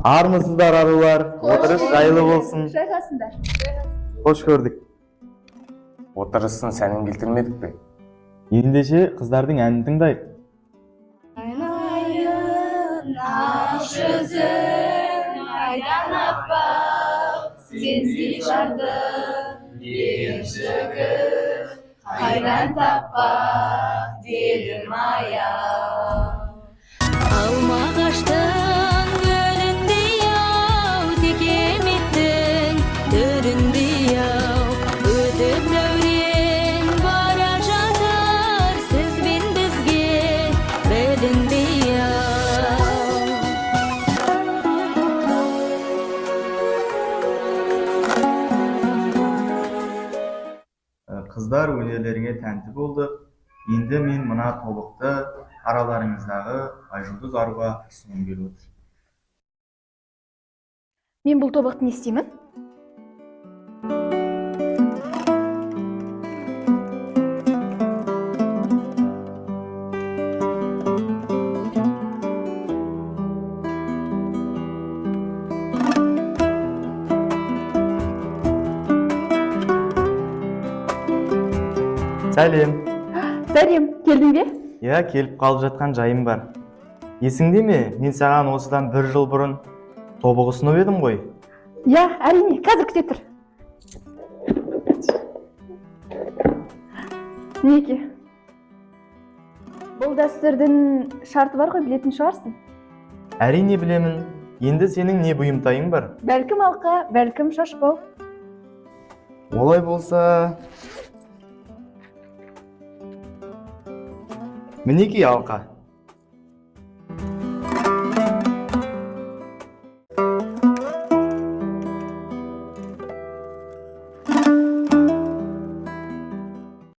Армысыздар арулар, отырыс жайлы болсын. Жайғасыңдар. Хош көрдік. Отырысын сәнін келтірмедік пе? Ендеше қыздардың әнін тыңдайық. Айналайын ақ жүзің, айдан аппақ, сенсіз жардың ең жігіт, қайдан таппақ дедім аяу. Алмағаштың гүліндей ау, текеметтің төріндей ау, өтіп дәурен бара жатар, сіз бен бізге білінбей ау. Қыздар өнерлеріңе тәнті болдық. Енді мен мына тобықты араларыңыздағы Айжұлдыз аруға ұсыным беріп отыр. Мен бұл тобықты не істеймін? Сәлем. Сәлем, келдің бе? Я, келіп қалып жатқан жайым бар. Есіңде ме? Мен саған осыдан 1 жыл бұрын тобық ұсынып едім ғой. Я, әрине, қазір күте тұр. Неке? Бұл дәстүрдің шарты бар ғой, білетін шығарсың. Әрине білемін. Енді сенің не бұйымтайың бар? Бәлкім алқа, бәлкім шашбау. Олай болса... Мінекей алқа.